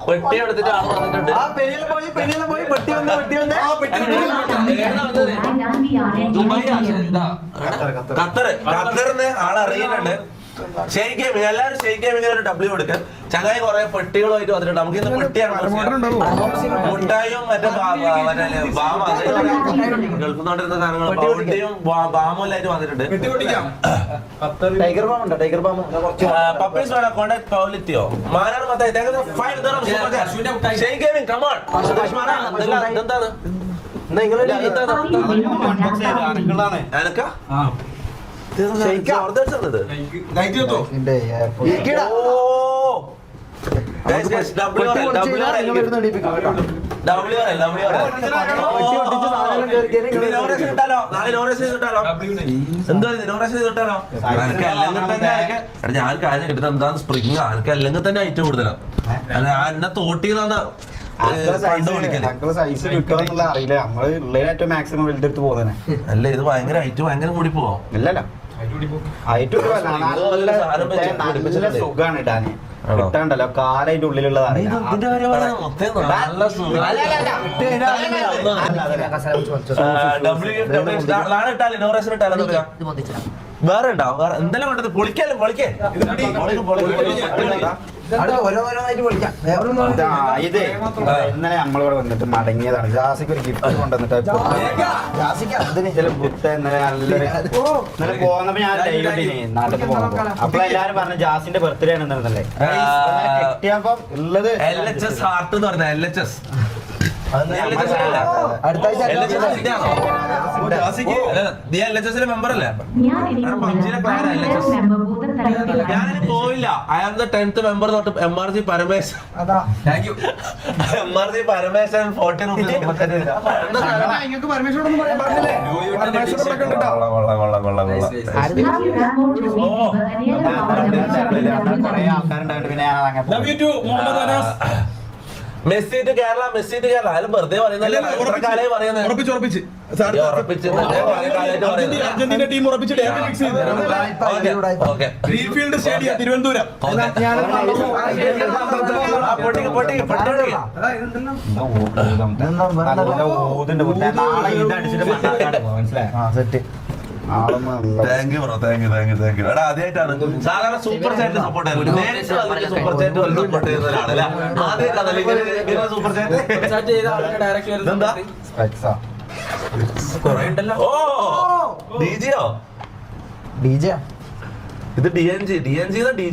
പെട്ടി എടുത്തിട്ട് ആൾ വന്നിട്ടുണ്ട്. ഖത്തറിന് ആളറിയുന്നുണ്ട്. ഷെയ്ഖ് ഗെയിമിംഗ്, എല്ലാവരും ഷെയ്ഖ് ഗെയിമിംഗ് ഒരു ഡബ്ല്യൂ എടുക്കുക. ചങ്ങായി കുറെ പെട്ടികളുമായിട്ട് വന്നിട്ടുണ്ട്. നമുക്ക് ഇന്ന് പെട്ടിയാണ്, മുട്ടായും മറ്റേ ബാമ ഗൾഫിൽ നിന്നോണ്ടിരുന്ന സാധനങ്ങൾ പൗണ്ടിയും ബാമും വന്നിട്ടുണ്ട്. പപ്പീസ് വേണം കോണ്ടാക്ട് പൗലിറ്റിയോ മാനാണ് മത്തായി ഷെയ്ഖ് ഗെയിമിംഗ് കമോൺ. എന്താണ് ഞാൻ കാര്യം കിട്ടുന്നത് എന്താന്ന് സ്പ്രിങ് ആൾക്ക് അല്ലെങ്കിൽ തന്നെ ഐറ്റം കൂടുതലാണ്. എന്നെ തോട്ടിന്നാണ് അല്ല ഇത് ഭയങ്കര ഐറ്റം ഭയങ്കര കൂടി പോവോ? ഇല്ലല്ല സുഖാണ് ഇടാന് കിട്ടാണ്ടല്ലോ കാലതിന്റെ ഉള്ളിലുള്ളതാണ്. വേറെ ഉണ്ടാവും വേറെ എന്തെല്ലാം വേണ്ടത്? പൊളിക്കല്ലേ പൊളിക്കേ ഇത് ഇന്നലെ നമ്മളിവിടെ വന്നിട്ട് മടങ്ങിയതാണ്. ജാസിക്ക് ഒരു ഗിഫ്റ്റ് കൊണ്ടുവന്നിട്ട് ഇന്നലെ നല്ലൊരു ഇന്നലെ പോന്നപ്പോ ഞാൻ നാട്ടിൽ പോകുമ്പോ അപ്പൊ എല്ലാരും പറഞ്ഞു ജാസിന്റെ ബർത്ത്ഡേ ആണെന്നല്ലേ കിട്ടിയപ്പം ഉള്ളത് LHS ഹാർട്ട് എന്ന് പറഞ്ഞ LHS മെമ്പർ അല്ലേ? ഞാനിനി പോയില്ല. I am the 10th member തൊട്ട് MRG Parameswaran 40 Messi to Kerala, Messi to Kerala. ആരും വെറുതെ പറയുന്നല്ലേ, കാലേ പറയുന്നത്. അർജന്റീന ടീം ഉറപ്പിച്ചിട്ട് ഗ്രീൻഫീൽഡ് സ്റ്റേഡിയം തിരുവനന്തപുരം. ആദ്യമായിട്ടാണ് സാധാരണ സൂപ്പർ ചാറ്റ് സപ്പോർട്ട് ചെയ്യുന്നത്. സൂപ്പർ ചാറ്റ് സപ്പോർട്ട് ചെയ്യുന്ന ഒരാളല്ല. ആദ്യമായിട്ടാണ് സൂപ്പർ ചാറ്റ് എന്താ ഓ ഡിജിയോ ഇത് DNG DG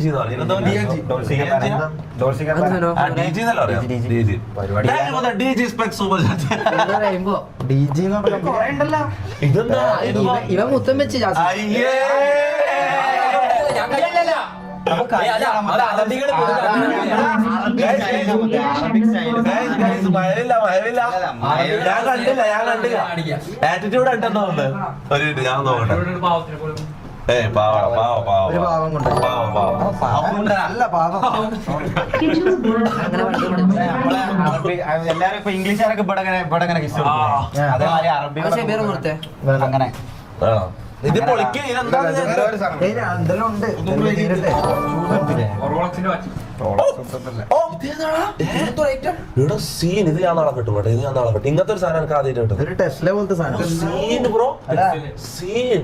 ഇവ മുത്തം വെച്ച് ഞാൻ കണ്ടില്ല ആറ്റിറ്റ്യൂഡ് ഉണ്ടെന്നോ ഒരു ഞാൻ നോക്കട്ടെ. എല്ലാരും ഇപ്പൊ ഇംഗ്ലീഷുകാരൊക്കെ ഇവിടെ കിസ് അതേമാതിരി അറബി അങ്ങനെ ഇത് പൊളിക്ക് സീൻ. ഇത് ഞാൻ നാളെ കിട്ടും കേട്ടോ. ഇത് ഞാൻ നാളെ കിട്ടും. ഇങ്ങനത്തെ ഒരു സാധനം എനിക്ക് ആദ്യമായിട്ട് കിട്ടും. ടെസ്ല പോലത്തെ സാധനം സീൻ ബ്രോ, സീൻ.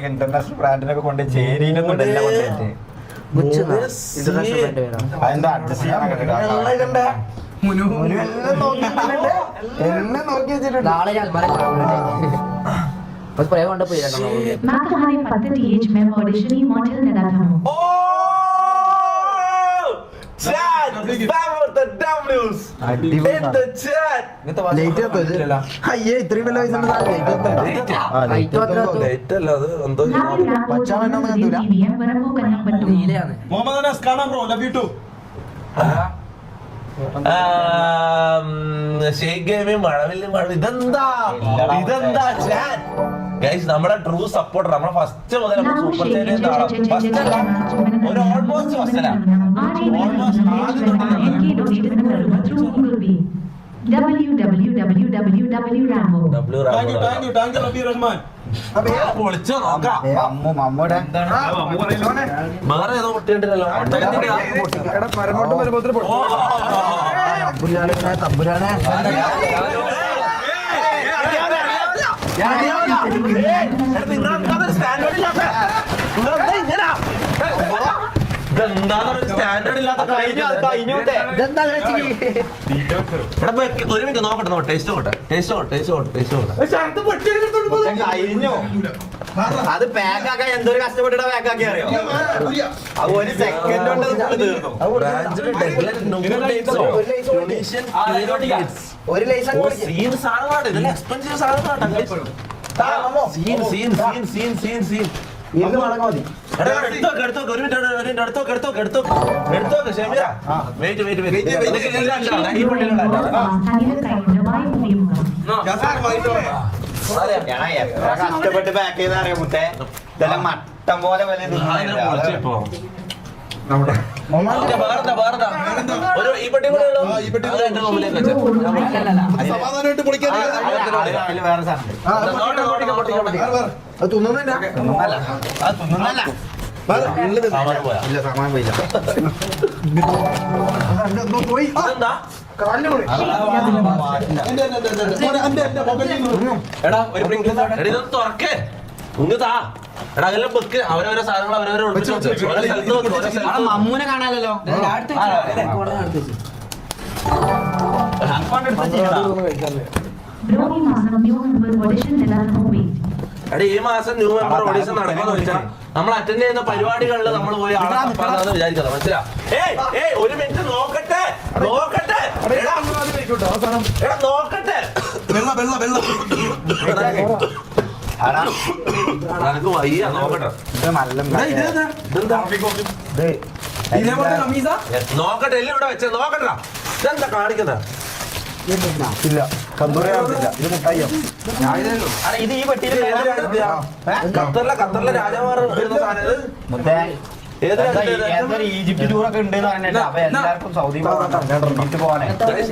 ഇന്റർനാഷണൽ ബ്രാൻഡിനൊക്കെ കൊണ്ട് ചേരിയിലൊന്നും അതെന്താ അഡ്ജസ്റ്റ് ചെയ്യാനൊക്കെ ഇതെന്താ ഗൈസ് നമ്മുടെ ട്രൂ സപ്പോർട്ടർ. നമ്മളെ ഫസ്റ്റ് മുതൽ സൂപ്പർ ചാറ്റ് ഒരു ഓൾമോസ്റ്റ് ഫസ്റ്റല്ല www.rambo. താങ്ക് യു റബി റഹ്മാൻ. പൊളിച്ചോ നോക്കാം. മമ്മൂടെ വേറെ ഏതോ കുട്ടിയുണ്ടല്ലോ. തമ്പുരാനെ സ്റ്റാൻഡേർഡ് ഇല്ലാത്ത കഴിഞ്ഞോട്ടെ. ഇതെന്താ ചേച്ചി ഒരു മിനിറ്റ് നോക്കട്ടെ ടേസ്റ്റ് നോക്കട്ടെ കഴിഞ്ഞു. അത് പാക്കാക്കാൻ എന്തൊരു കഷ്ടപ്പെട്ടിട്ട് പാക്കാക്കി അറിയോ? അത് ഒരു സെക്കൻഡ് കൊണ്ട് അത് തീർന്നു. ഒരു ലൈസൻസ് സീൻ സാധനമാണ് ഇതെല്ലാം എക്സ്പെൻസീവ് സാധനമാണ്. സീൻ ഇത് വളങ്ങ മതി എടുത്തോക്ക് ഒരു മിനിറ്റ് എടുത്തോക്ക് ഷെമീറ. വെയിറ്റ് ഈ പള്ളിയിലുള്ള എടാ, എത്ര കഷ്ടപ്പെട്ട് പാക്ക് ചെയ്ത അറിയാം മുത്തേ. ഇതെല്ലാം മട്ടം പോലെ വില ഒരു ഈ പെട്ടി കൂടെ ഉള്ളൂ. ആ, ഈ പെട്ടി അത് എന്റെ റൂമിലേക്ക് വെച്ചോ. സമാധാനമായിട്ട് പൊളിക്കാൻ വേറെ സാധനം അത് തിന്നുന്നില്ല അത് തിന്നുന്നല്ല. സാമാനം പോയാ. ഇല്ല സമാനം പോയില്ല. പോയി അതെന്താ? എടാ ഇതൊന്ന് തുറക്കേ. ഇങ്ങ് താ. എടാ അതെല്ലാം വെക്ക്. അവരവരെ സാധനങ്ങൾ അവരവരെ ഒളിപ്പിച്ച് വെച്ച്. ഓരോ സ്ഥലത്ത് വെക്ക്, ഓരോ സ്ഥലത്ത് വെക്ക്. മമ്മൂനെ കാണാനല്ലോ. എടാ ഈ മാസം ന്യൂ മെമ്പർ ഓഡീഷൻ നടക്കുമെന്ന് വെച്ചാൽ നമ്മൾ അറ്റൻഡ് ചെയ്യുന്ന പരിപാടികളിൽ നമ്മൾ പോയി ആളെ തപ്പാന്ന് വിചാരിക്കുന്നത് മനസ്സിലാ. ഏയ് ഒരു മിനിറ്റ് നോക്കട്ടെ. എടാ നോക്കട്ടെ. നിനക്ക് വയ്യ നോക്കട്ടെ. ഇത് നല്ല നോക്കട്ടെ എല്ലാം ഇവിടെ വെച്ചേ. നോക്കട്ടാ ഇതെന്താ കാണിക്കുന്ന? ഇല്ല കന്തൂരി ഇത് മുട്ടായിയോ ഇത് ഈ പെട്ടിയിൽ ഖത്തറിലെ രാജാമാർ വരുന്ന സാധനം ഇത്. മുത്തേ ഏത് രാജ്യത്ത് ഇത്? ഏതൊരു ഈജിപ്റ്റ് ടൂറൊക്കെ ഉണ്ടെന്ന് പറഞ്ഞിട്ട് അപ്പൊ എല്ലാവർക്കും സൗദി പോകാനെ Guys,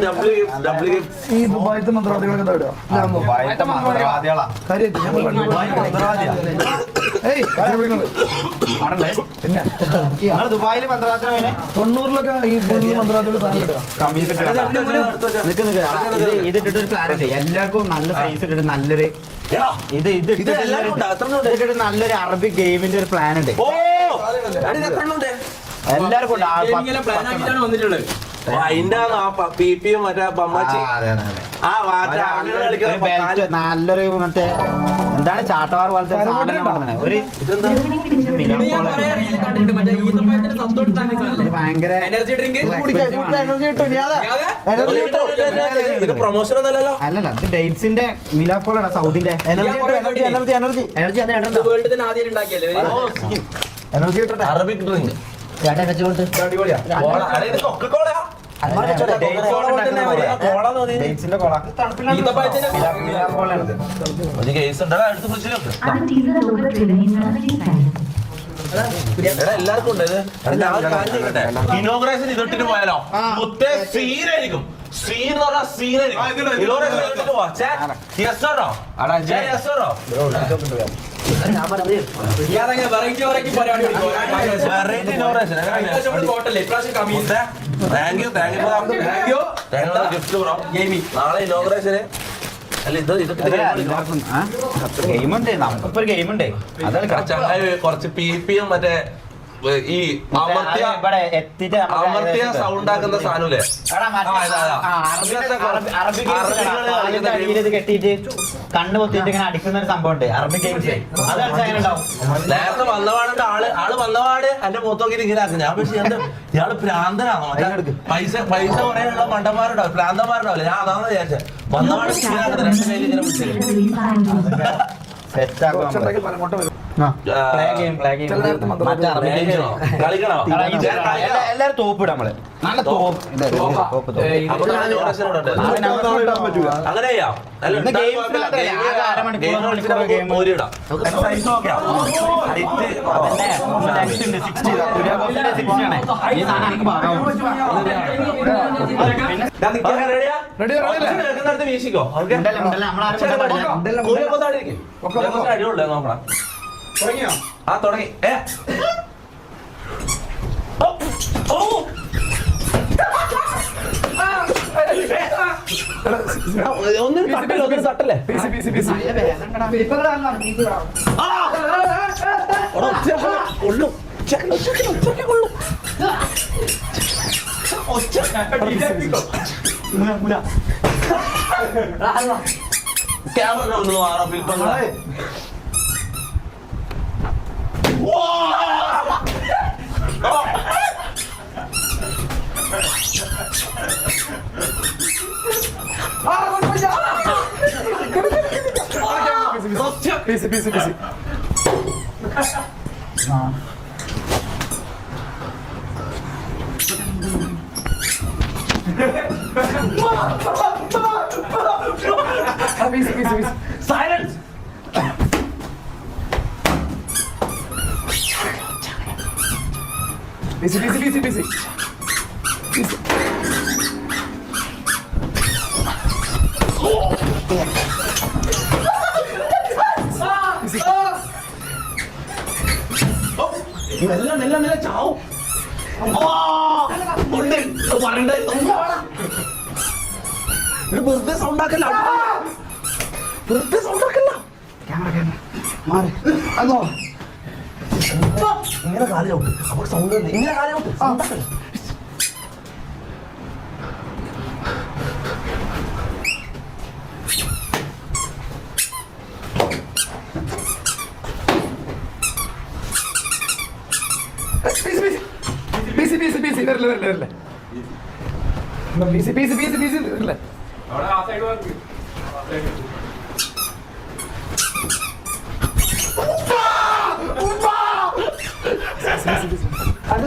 double gift. ഈ ദുബായിത്തെ മന്ത്രവാദികളൊക്കെ എന്താ വിടുക ദുബായിത്തെ മന്ത്രവാദികളാ. കാര്യമായിട്ട് ഞാൻ മന്ത്രവാദിയാ. ഏയ് കാര്യം വിളിക്കുന്നത് ആണല്ലേ? പിന്നെ നിങ്ങൾ ദുബായിൽ മന്ത്രവാദിനെ പോയിനെ? 90-ലൊക്കെ ഈ ഫുൾ മന്ത്രവാദികൾ സാധനം ഇടുക ഇതിട്ടിട്ട് ഒരു പ്ലാൻ ഉണ്ട്. എല്ലാവർക്കും നല്ല സൈസ് ഇട്ടിട്ട് നല്ലൊരു ഇത് എല്ലാവർക്കും ഉണ്ട്. എത്ര ഉണ്ട്? ഇതിട്ടിട്ട് നല്ലൊരു അറബിക് ഗെയിമിന്റെ ഒരു പ്ലാൻ ഉണ്ട്. ഓ എടി, ഇത് എത്ര ഉണ്ട്? എല്ലാവർക്കും ഉണ്ട്. അതിന്റെ പിപിയും മറ്റേ ബമ്മാച്ചി ആ വാറ്റ അങ്ങനെ കളിക്കുന്ന നല്ലൊരു മറ്റേ എന്താണ് ചാട്ടവാർ പോലത്തെ ഒരു സാധനം കൊണ്ടുവന്നത്. ഒരു ഇതെന്താ? ഇത് ഭയങ്കര എനർജി കിട്ടും ഇത് പ്രൊമോഷൻ ഒന്നല്ലല്ലോ. അല്ലല്ല ഇത് ഡേറ്റ്സിന്റെ മിലാപ്പോളാണ് സൗദിന്റെ എനർജി എനർജി എനർജി കിട്ടട്ടെ അറബിക് ഡ്രിങ്ക് അടിപൊളിയാ ഇത് കൊക്കക്കോളയാ. ഡേറ്റ്സിന്റെ കോള മിലാപ്പോളാണ്. ഒരു കേസ് ഉണ്ടോ അടുത്ത് ഫ്രിഡ്ജിലൊക്കെ. എടാ എല്ലാവർക്കും ഉണ്ട് ഇത്. ഇനോഗ്രേഷൻ ഇതിട്ടിട്ട് പോയാലോ മുത്തേ സീനായിരിക്കും. സീൻ എന്ന് പറഞ്ഞാൽ സീനായിരിക്കും. ഇനോഗ്രേഷൻ ഇതിട്ടിട്ട് പോവാ. യെസ് ഓറോ? യെസ് ഓറോ? Variety inauguration. Thank you gift bro. നാളെ ഇനോഗ്രേഷന് അല്ല ഇത് ഗെയിമുണ്ട്. നമുക്കിപ്പോ ഒരു ഗെയിമുണ്ട്. അതാണ് ചങ്ങായി കുറച്ച് പിപിയും മറ്റേ ഈ അമർത്തിയ സൗണ്ട് ആക്കുന്ന സാധനമില്ലേ? കെട്ടിട്ട് കണ്ണ് പൊത്തിട്ട് ഇങ്ങനെ അടിക്കുന്ന ഒരു സംഭവം ഉണ്ട് അറബിക് ഗെയിംസ്. അത് കളിച്ചാലും നേരത്തെ വന്നപാടുണ്ട് ആള് വന്നപാട് എന്റെ മൂത്തോക്കിട്ട് ഇങ്ങനെ ആക്കും. ഞാൻ പക്ഷേ ഇയാള് ഭ്രാന്തനാണോ? പൈസ കുറേയുള്ള മണ്ടന്മാരുണ്ടാവും, ഭ്രാന്തന്മാരുണ്ടാവില്ല. ഞാൻ അതാണെന്ന് വിചാരിച്ചത്. വന്നപാട് ഇങ്ങനെ രണ്ട് കയ്യിൽ ഇങ്ങനെ പിടിച്ചത്. സെറ്റ് ആക്കും. കളിക്കണോ? എല്ലാരും തോപ്പിടാം നമ്മള് നല്ല തോപ്പ് അപ്പൊ നാളെ donation ഇടണ്ടേ? അങ്ങനെ ചെയ്യാം. അല്ല, ഇന്ന് games ഉണ്ടാക്കാൻ മാത്രമല്ല, game ആകെ അരമണിക്കൂർ game കളിച്ചിട്ട് നമുക്ക് game. ഒരു ഇടാം. നമുക്ക് size നോക്കാം. Height വീശിക്കോ. ഓക്കെ അടിയുള്ളേ നോക്കണം. ആ തുടങ്ങി. ഒന്നിനും തട്ടല്ലേ, ഒന്നിനും തട്ടല്ലേ. കൊള്ളും. ക്യാമറ ഒന്ന് മാറാം ഫിൽപ്പങ്ങളെ. Silence! Busy. മെല്ലെ ചാവും. പറയണ്ടേ വെറുതെ സൗണ്ട് ആക്കല്ല, വെറുതെ സൗണ്ട് ആക്കല്ല. ഇങ്ങനെ കാലി ഔട്ട്. അപ്പൊ സൗണ്ട് ഇങ്ങനെ കാലി ഔട്ട്. സൗണ്ട് ആക്കല്ല. Busy. വരില്ല. Busy. വരില്ല.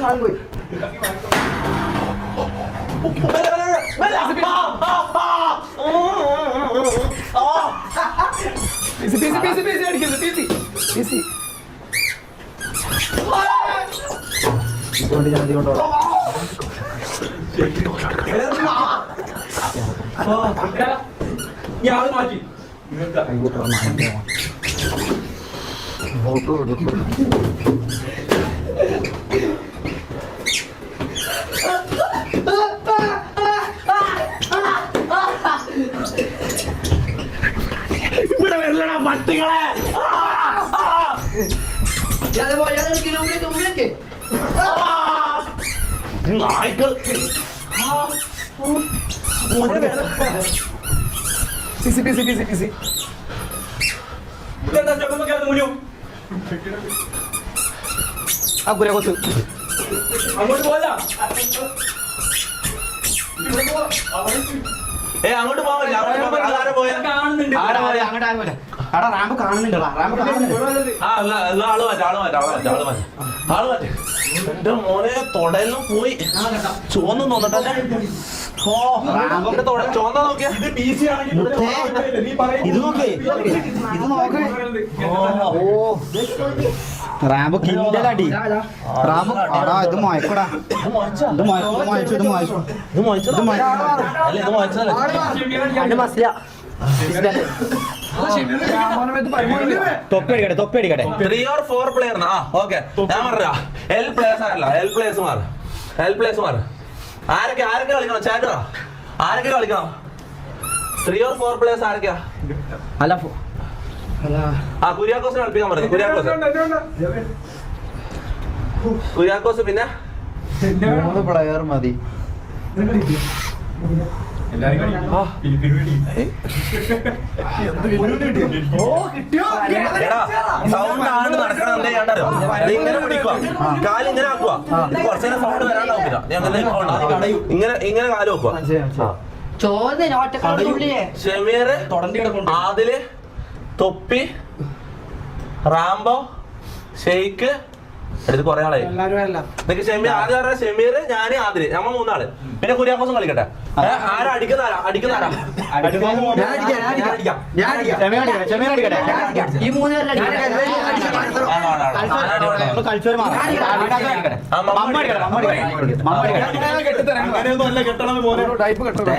അത് പോയി. Busy അടിക്കരുത്. Busy. മാറ്റി ഇവിടെ വരില്ലടാ പട്ടികളെ. നായ്ക്കൾ. Busy. അങ്ങോട്ട് പോല അങ്ങോട്ട് പോകാൻ ആരെ പോയാ കാണുന്നുണ്ട്. റാമ്പ് കാണുന്നുണ്ട്. ആള് മാറ്റി. എന്റെ മോനെ തൊടയിലും പോയി ചോന്ന് തോന്നട്ടെ. റാമ്പിന്റെ ചോന്ന നോക്കിയാ ഇത് നോക്കേ, റാമ്പ് കിണ്ടലടി. റാമ്പ് ഇത് മയക്കടാ. ഇത് തൊപ്പടിക്കട്ടെ. 3 or 4 പ്ലെയർ. ഓക്കെ ഞാൻ പറയാ എൽ പ്ലേയേഴ്സ് ആരല്ല, എൽ പ്ലേയേഴ്സ് മാർ. ആരൊക്കെ കളിക്കണം? ചാറ്ററാ ആരൊക്കെ കളിക്കണം? 3 or 4 പ്ലേയേഴ്സ് ആരൊക്കെയാ? അല്ല കുര്യാക്കോസിനെ കളിപ്പിക്കാൻ പറഞ്ഞു. കുര്യാക്കോസ് പിന്നെ 3 പ്ലെയർ മതി. സൗണ്ട് ആണ് നടക്കണം. എന്താ ചെയ്യണ്ടോ? ഇങ്ങനെ പിടിക്കുക, കാലിങ്ങനെ ആക്കുക. കുറച്ചേരം സൗണ്ട് വരാൻ നോക്കില്ല. ഇങ്ങനെ കാല് വെക്കുക. ഷമീർ, ആദില്, തൊപ്പി, റാംബോ, ഷെയ്ക്ക് എടുത്ത് കുറെ ആളായി. നിനക്ക് ഷെമീർ ആദ്യം പറഞ്ഞ ഷെമീർ, ഞാന്, ആദില്, നമ്മ മൂന്നാള്. പിന്നെ കുര്യാക്കോസും കളിക്കട്ടെ. ആരാ അടിക്കുന്ന ആരാ? ഈ മൂന്ന് ടൈപ്പ് കെട്ടട്ടെ.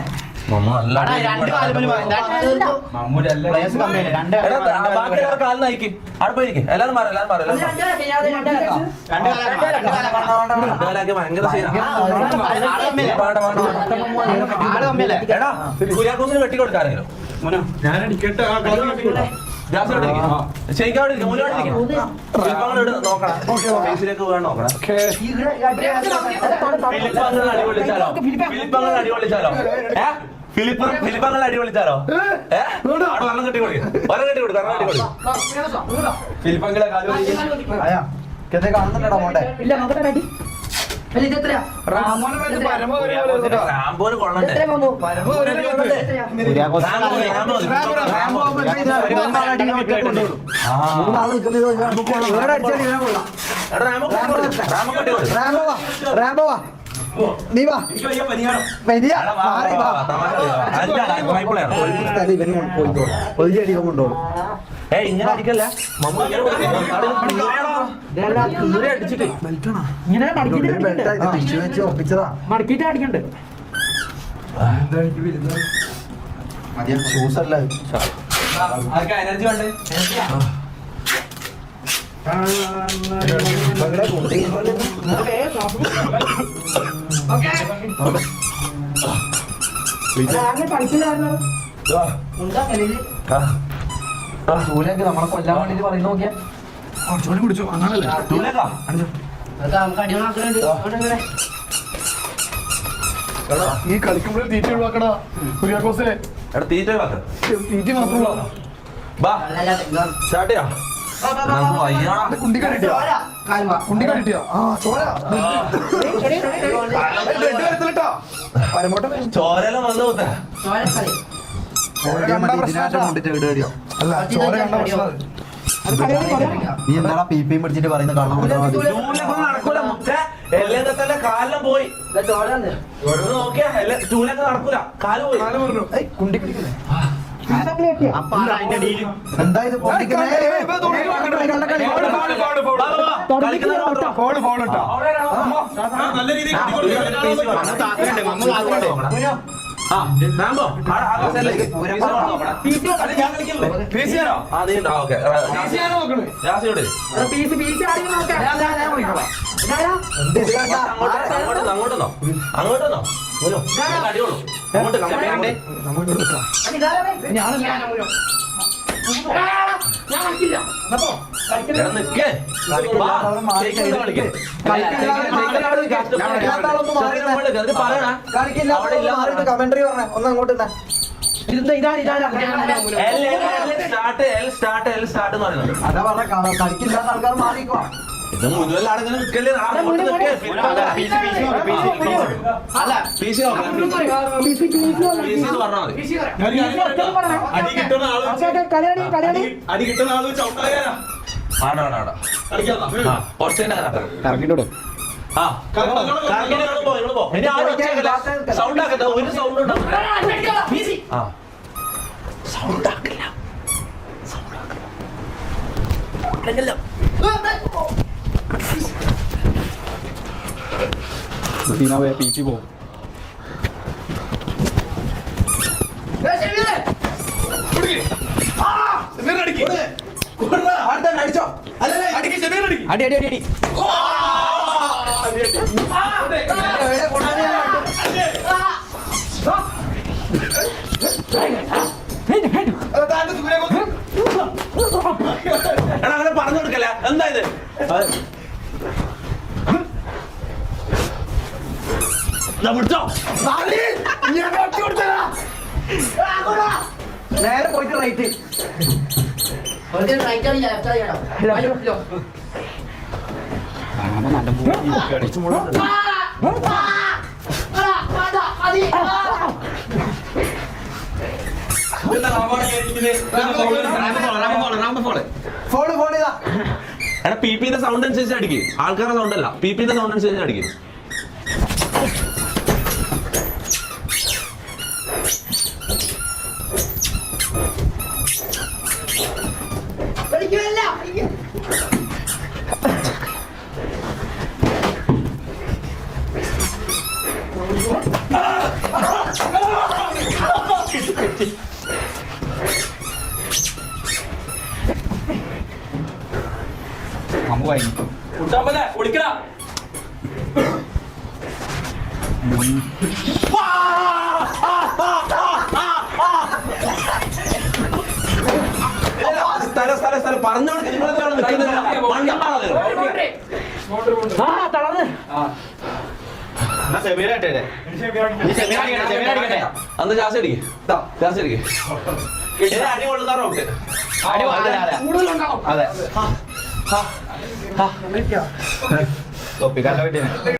കാലം നയിക്ക്. അവിടെ പോയിരിക്കും. എല്ലാരും മാറി ഭയങ്കര കുര്യാക്കോസിന് വെട്ടി കൊടുക്കാറോ? ശരിക്കും നോക്കണം. ഫേസിലേക്ക് പോകാൻ നോക്കണം. ഫിലിപ്പങ്ങൾ അടി വിളിച്ചാലോ? വെള്ളം കെട്ടി കൊടുക്കും. വെള്ളം കെട്ടി കൊടുക്കും. ഫിലിപ്പങ്ങളെ കാണുന്നുണ്ടോ മോട്ടെ? റാംബോന് കൊള്ളണ്ടേ? നീ വാ കൊണ്ടോളൂ. ഇങ്ങനെ അടിക്കല്ല. അടിച്ചിട്ട് ഒപ്പിച്ചതാ. മടക്കിട്ട് അടിക്കണ്ട്. ഷൂസ് അല്ല എനർജി വേണ്ടേ? ചൂലൊക്കെ നമ്മളെ കൊല്ലാൻ വേണ്ടിട്ട് പറയുന്ന നോക്കിയാ കുടിച്ചു അങ്ങനല്ലേ ഈ കളിക്കുമ്പോഴേ തീറ്റ ഒഴിവാക്കടാ കുര്യാക്കോസേ. തീറ്റ തീറ്റ മാത്രമല്ല സ്റ്റാർട്ട് ചെയ്യാം. കുണ്ടി കണ്ടിട്ടിയോ? കുണ്ടി കണ്ടിട്ടിയോ? ആ ചോര പരമോട്ടം ചോരെല്ലാം വന്നു പോട്ടെ. അല്ല ചോര കണ്ട പ്രശ്നം. നീ എന്താ പി പിടിച്ചിട്ട് പറയുന്ന കള്ളം നടക്കൂല. എല്ലാം തന്നെ കാലം പോയി. നോക്കിയാ ടൂലൊക്കെ നടക്കൂല. കാല് പോയി. കുണ്ടി പിടിക്കുന്നേ എന്തായത് നല്ല രീതിയിൽ അങ്ങോട്ടോ അങ്ങോട്ടോ അടിയോളൂ. അങ്ങോട്ട് കമന്ററി പറഞ്ഞ ഒന്ന് അങ്ങോട്ട് അതാ പറഞ്ഞ കളിക്കില്ലാത്ത ആൾക്കാർ മാറിക്കോ. ഇത് മുഴുവൻ ആണെങ്കിലും നിൽക്കല്ലേ? അടി കിട്ടുന്ന ആള് ചവിട്ടാകാരാ ഇറങ്ങിട്ടോടോ. സൗണ്ട് ആക്കട്ടെ. ഒരു സൗണ്ട് ഉണ്ടാക്കില്ല. സൗണ്ട് ആക്കില്ല. പീച്ചി പോകും. അടിച്ചോ? അടി അടി അടി അടി അങ്ങനെ പറഞ്ഞു കൊടുക്കല്ല. എന്താ ഇത്? നേരെ പോയിട്ട് റൈറ്റ് ഫോള് ഫോള് ചെയ്താ എടാ പിപിന്റെ സൗണ്ട് അനുസരിച്ച് അടിക്കും, ആൾക്കാരുടെ സൗണ്ട് അല്ല, പിപിന്റെ സൗണ്ട് അനുസരിച്ച് അടിക്കും. കുട്ടാമ്പല്ലേ ഒളിക്കടാ. സ്ഥലം പറഞ്ഞോണ്ട് എന്നാ സെമീറായിട്ടേ അന്ന് ജാസ് അടിക്കും, ജാസ് അടിക്കും. അടി കൊള്ളുന്നാറോ ഔട്ട്. അതെ തൊപ്പിക്കാരുടെ വീട്ടിൽ